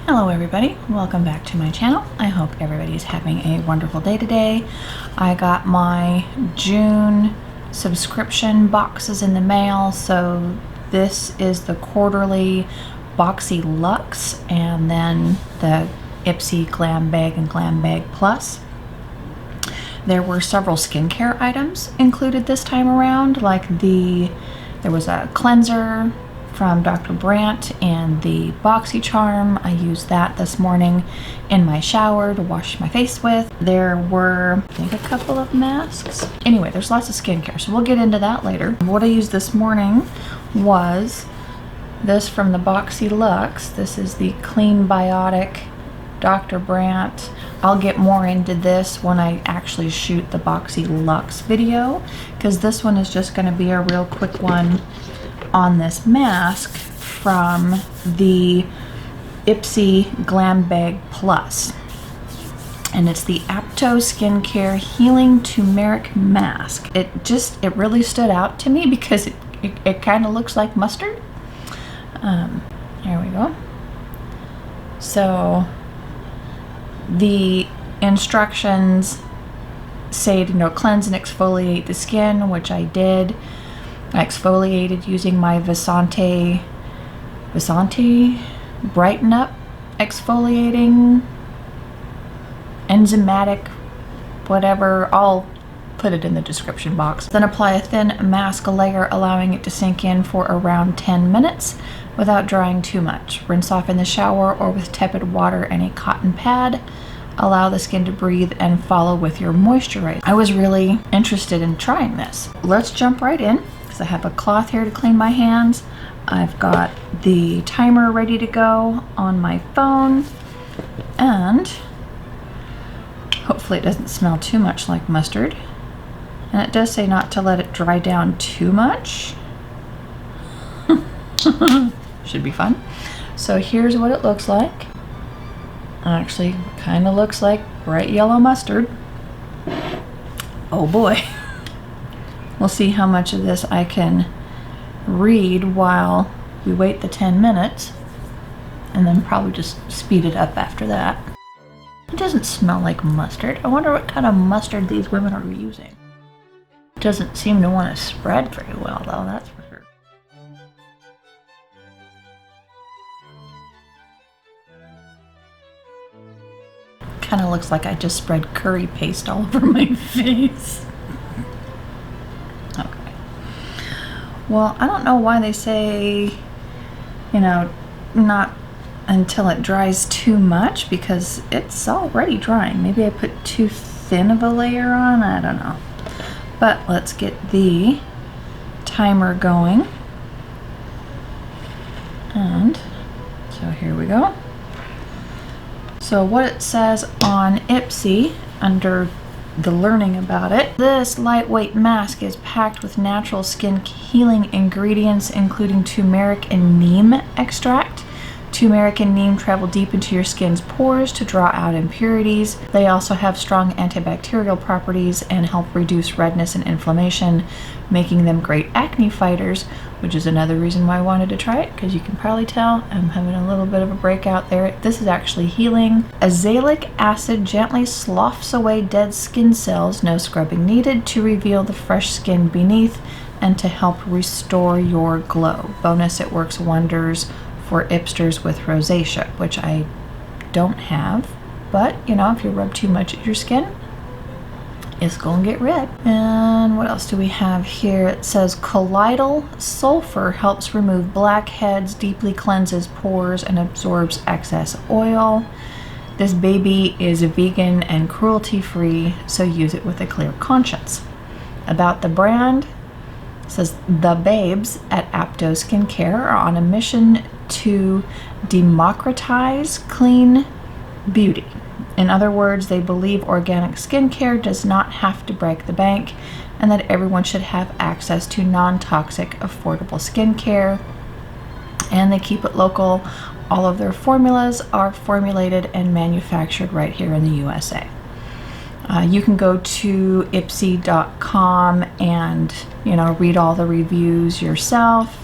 Hello everybody, welcome back to my channel. I hope everybody's having a wonderful day today. I got my June subscription boxes in the mail, so this is the quarterly Boxy Luxe and then the Ipsy Glam Bag and Glam Bag Plus. There were several skincare items included this time around, like there was a cleanser from Dr. Brandt and the BoxyCharm. I used that this morning in my shower to wash my face with. There were, I think, a couple of masks. Anyway, there's lots of skincare, so we'll get into that later. What I used this morning was this from the Boxy Luxe. This is the Clean Biotic Dr. Brandt. I'll get more into this when I actually shoot the Boxy Luxe video, because this one is just going to be a real quick one on this mask from the Ipsy Glam Bag Plus. And it's the APTO Skincare Healing Turmeric Mask. It really stood out to me because it kind of looks like mustard. Here we go. So the instructions say to cleanse and exfoliate the skin, which I did. I exfoliated using my Visante Brighten Up exfoliating enzymatic whatever. I'll put it in the description box. Then apply a thin mask layer, allowing it to sink in for around 10 minutes without drying too much. Rinse off in the shower or with tepid water and a cotton pad. Allow the skin to breathe and follow with your moisturizer. I was really interested in trying this. Let's jump right in. I have a cloth here to clean my hands. I've got the timer ready to go on my phone, and hopefully it doesn't smell too much like mustard. And it does say not to let it dry down too much. Should be fun. So here's what it looks like. Actually, kind of looks like bright yellow mustard. Oh boy. We'll see how much of this I can read while we wait the 10 minutes, and then probably just speed it up after that. It doesn't smell like mustard. I wonder what kind of mustard these women are using. It doesn't seem to want to spread very well though, that's for sure. Kind of looks like I just spread curry paste all over my face. Well, I don't know why they say, not until it dries too much, because it's already drying. Maybe I put too thin of a layer on, I don't know. But let's get the timer going. And so here we go. So what it says on Ipsy under the learning about it. This lightweight mask is packed with natural skin healing ingredients, including turmeric and neem extract. Turmeric and neem travel deep into your skin's pores to draw out impurities. They also have strong antibacterial properties and help reduce redness and inflammation, making them great acne fighters, which is another reason why I wanted to try it, because you can probably tell I'm having a little bit of a breakout there. This is actually healing. Azelaic acid gently sloughs away dead skin cells, no scrubbing needed, to reveal the fresh skin beneath and to help restore your glow. Bonus, it works wonders for Ipsters with rosacea, which I don't have, but if you rub too much at your skin, it's gonna get red. And what else do we have here? It says colloidal sulfur helps remove blackheads, deeply cleanses pores, and absorbs excess oil. This baby is vegan and cruelty-free, so use it with a clear conscience. About the brand, it says the babes at APTO Skincare are on a mission to democratize clean beauty. In other words, they believe organic skincare does not have to break the bank, and that everyone should have access to non-toxic, affordable skincare. And they keep it local. All of their formulas are formulated and manufactured right here in the USA. You can go to ipsy.com and read all the reviews yourself.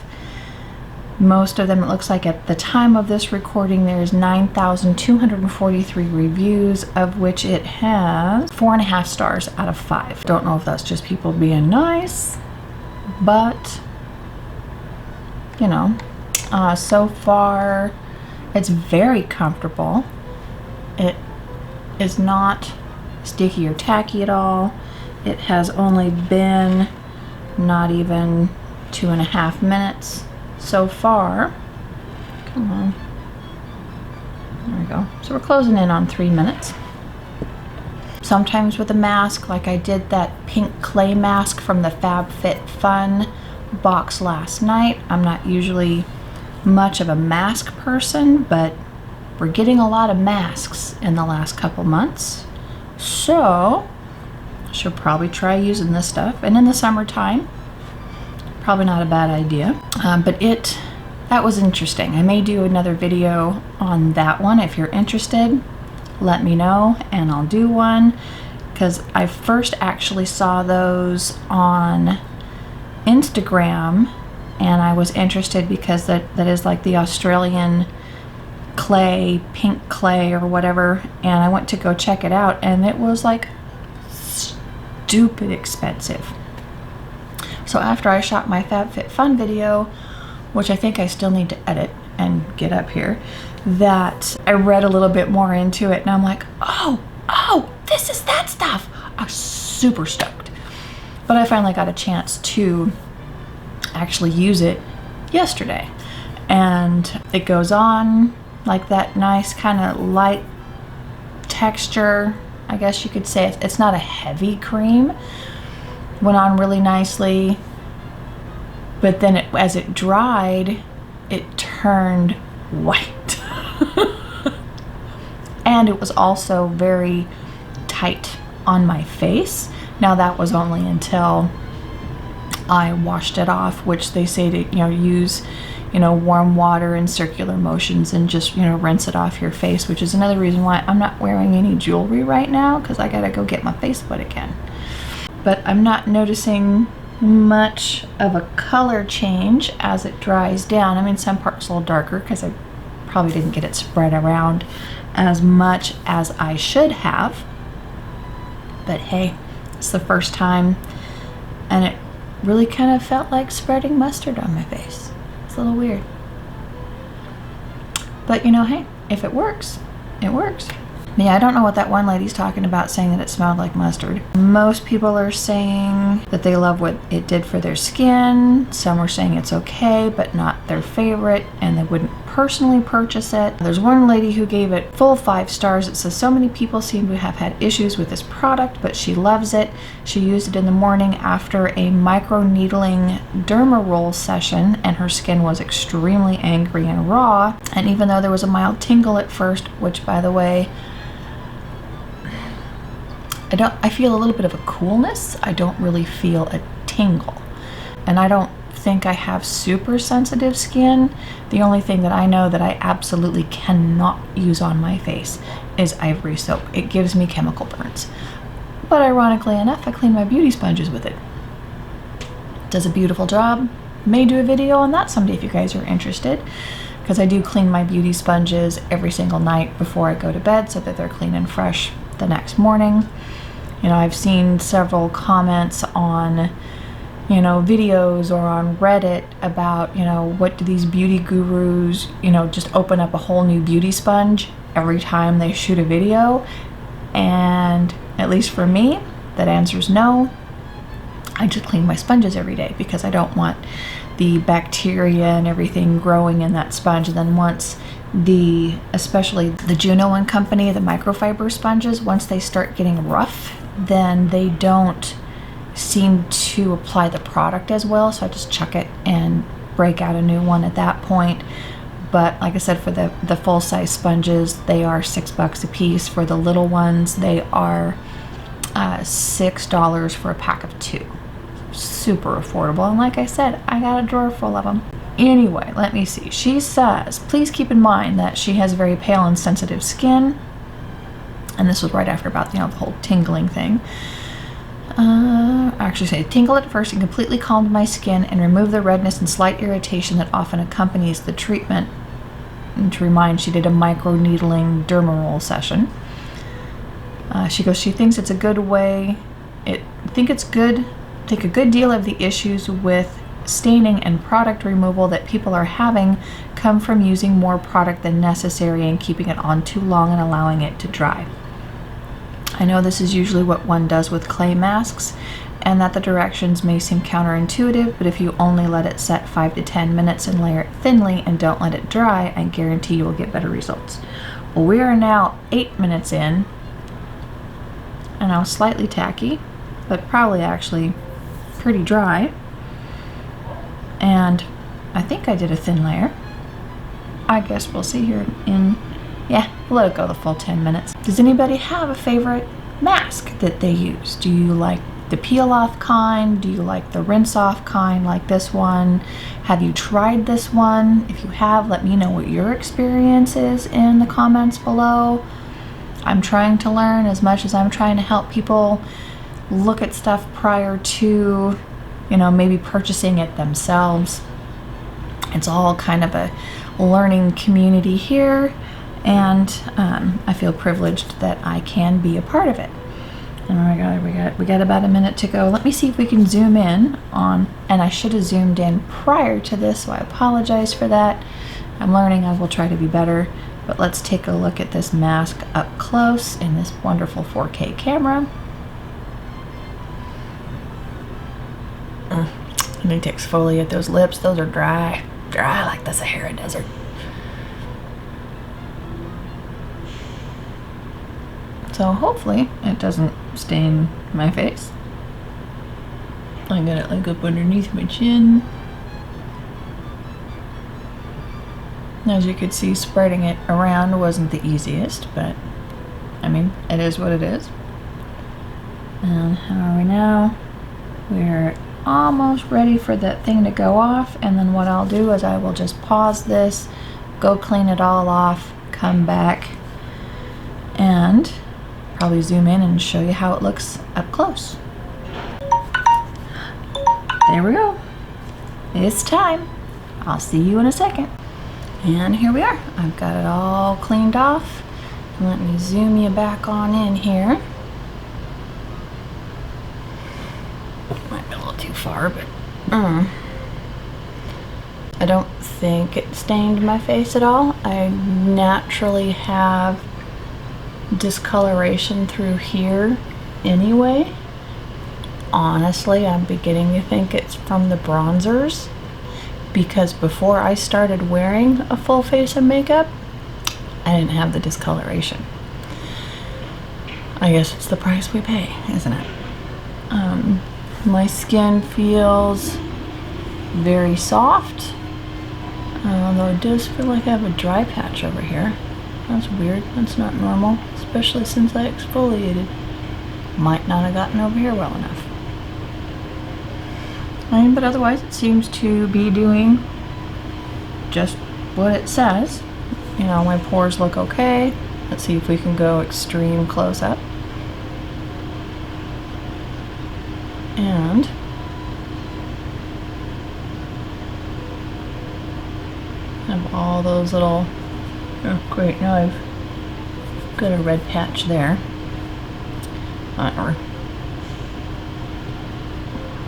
Most of them, it looks like at the time of this recording, there's 9,243 reviews, of which it has 4.5 stars out of 5. Don't know if that's just people being nice, but you know, so far it's very comfortable. It is not sticky or tacky at all. It has only been not even 2.5 minutes so far. Come on. There we go. So we're closing in on 3 minutes. Sometimes with a mask, like I did that pink clay mask from the FabFitFun box last night. I'm not usually much of a mask person, but we're getting a lot of masks in the last couple months. So I should probably try using this stuff. And in the summertime, probably not a bad idea. But that was interesting. I may do another video on that one. If you're interested, let me know and I'll do one, because I first actually saw those on Instagram and I was interested because that is like the Australian clay, pink clay or whatever, and I went to go check it out and it was like stupid expensive. So after I shot my FabFitFun video, which I think I still need to edit and get up here, that I read a little bit more into it and I'm like, oh, this is that stuff. I was super stoked. But I finally got a chance to actually use it yesterday. And it goes on like that nice kind of light texture, I guess you could say. It's not a heavy cream. Went on really nicely, but then as it dried, it turned white. And it was also very tight on my face. Now that was only until I washed it off, which they say to, use, warm water and circular motions and just, rinse it off your face, which is another reason why I'm not wearing any jewelry right now, because I gotta go get my face wet again. But I'm not noticing much of a color change as it dries down. I mean, some parts a little darker because I probably didn't get it spread around as much as I should have. But hey, it's the first time and it really kind of felt like spreading mustard on my face. It's a little weird. But hey, if it works, it works. Yeah, I don't know what that one lady's talking about saying that it smelled like mustard. Most people are saying that they love what it did for their skin. Some are saying it's okay, but not their favorite, and they wouldn't personally purchase it. There's one lady who gave it full 5 stars. It says, so many people seem to have had issues with this product, but she loves it. She used it in the morning after a micro-needling derma roll session, and her skin was extremely angry and raw. And even though there was a mild tingle at first, which by the way, I feel a little bit of a coolness. I don't really feel a tingle. And I don't think I have super sensitive skin. The only thing that I know that I absolutely cannot use on my face is ivory soap. It gives me chemical burns. But ironically enough, I clean my beauty sponges with it. Does a beautiful job. May do a video on that someday if you guys are interested, because I do clean my beauty sponges every single night before I go to bed so that they're clean and fresh the next morning. I've seen several comments on, videos or on Reddit about, what do these beauty gurus, just open up a whole new beauty sponge every time they shoot a video. And at least for me, that answer's no. I just clean my sponges every day because I don't want the bacteria and everything growing in that sponge. And then once especially the Juno and Company, the microfiber sponges, once they start getting rough, then they don't seem to apply the product as well. So I just chuck it and break out a new one at that point. But like I said, for the full-size sponges, they are $6 a piece. For the little ones, they are $6 for a pack of 2. Super affordable. And like I said, I got a drawer full of them. Anyway, let me see. She says, please keep in mind that she has very pale and sensitive skin. And this was right after about, the whole tingling thing. Actually say tingled at first and completely calmed my skin and removed the redness and slight irritation that often accompanies the treatment. And to remind, she did a microneedling dermal session. She goes, she thinks it's a good way. Think a good deal of the issues with staining and product removal that people are having come from using more product than necessary and keeping it on too long and allowing it to dry. I know this is usually what one does with clay masks, and that the directions may seem counterintuitive, but if you only let it set 5 to 10 minutes and layer it thinly and don't let it dry, I guarantee you will get better results. Well, we are now 8 minutes in, and I was slightly tacky, but probably actually pretty dry. And I think I did a thin layer. I guess we'll see here yeah, we'll let it go the full 10 minutes. Does anybody have a favorite mask that they use? Do you like the peel off kind? Do you like the rinse off kind like this one? Have you tried this one? If you have, let me know what your experience is in the comments below. I'm trying to learn as much as I'm trying to help people look at stuff prior to, maybe purchasing it themselves. It's all kind of a learning community here, and I feel privileged that I can be a part of it. And we got about a minute to go. Let me see if we can zoom in on, and I should have zoomed in prior to this, so I apologize for that. I'm learning, I will try to be better, but let's take a look at this mask up close in this wonderful 4K camera. I need to exfoliate those lips. Those are dry like the Sahara Desert. So hopefully it doesn't stain my face. I got it like up underneath my chin. As you could see, spreading it around wasn't the easiest, but I mean, it is what it is. And how are we now? We're almost ready for that thing to go off, and then what I'll do is I will just pause this, go clean it all off, come back, and probably zoom in and show you how it looks up close. There we go. It's time. I'll see you in a second. And here we are. I've got it all cleaned off. And let me zoom you back on in here. Might be a little too far, but I don't think it stained my face at all. I naturally have discoloration through here anyway. Honestly, I'm beginning to think it's from the bronzers, because before I started wearing a full face of makeup, I didn't have the discoloration. I guess it's the price we pay, isn't it? My skin feels very soft, though it does feel like I have a dry patch over here. That's weird. That's not normal, especially since I exfoliated. Might not have gotten over here well enough. But otherwise it seems to be doing just what it says. My pores look okay. Let's see if we can go extreme close up. And have all those little, oh great, now I've got a red patch there.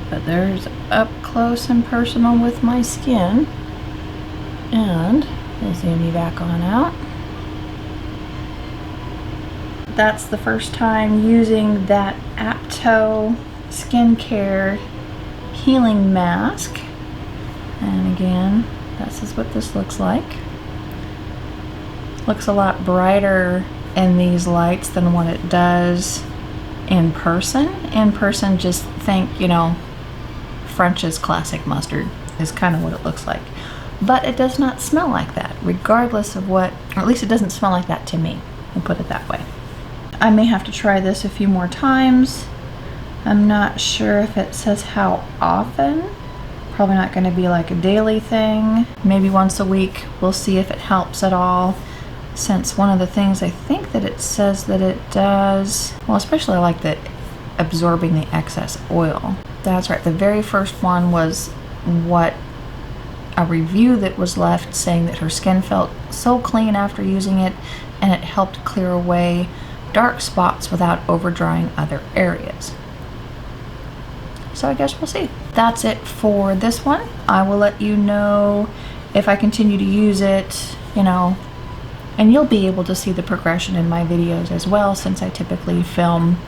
But there's up close and personal with my skin. And we'll zoom you back on out. That's the first time using that APTO skincare healing mask. And again, this is what this looks like. Looks a lot brighter in these lights than what it does in person. In person, just think, French's classic mustard is kind of what it looks like. But it does not smell like that, regardless of what, or at least it doesn't smell like that to me. We'll put it that way. I may have to try this a few more times. I'm not sure if it says how often. Probably not going to be like a daily thing. Maybe once a week. We'll see if it helps at all. Since one of the things I think that it says that it does, well, especially I like that absorbing the excess oil. That's right, the very first one was a review that was left saying that her skin felt so clean after using it, and it helped clear away dark spots without over drying other areas. So I guess we'll see. That's it for this one. I will let you know if I continue to use it, and you'll be able to see the progression in my videos as well, since I typically film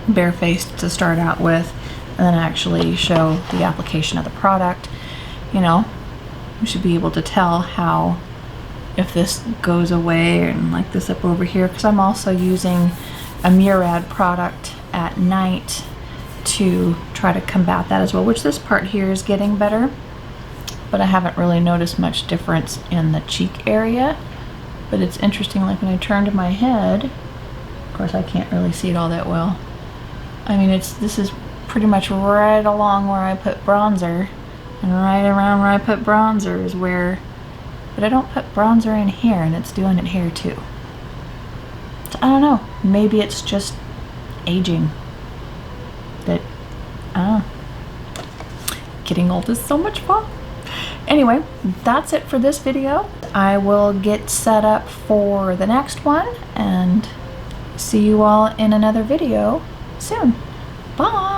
barefaced to start out with and then actually show the application of the product. You should be able to tell how, if this goes away, and like this up over here, because I'm also using a Murad product at night to try to combat that as well, which this part here is getting better, but I haven't really noticed much difference in the cheek area. But it's interesting, like when I turn to my head, of course I can't really see it all that well. I mean, this is pretty much right along where I put bronzer, and right around where I put bronzer is where, but I don't put bronzer in here, and it's doing it here too. So I don't know, maybe it's just aging. That, I don't know. Getting old is so much fun. Anyway, that's it for this video. I will get set up for the next one and see you all in another video soon. Bye!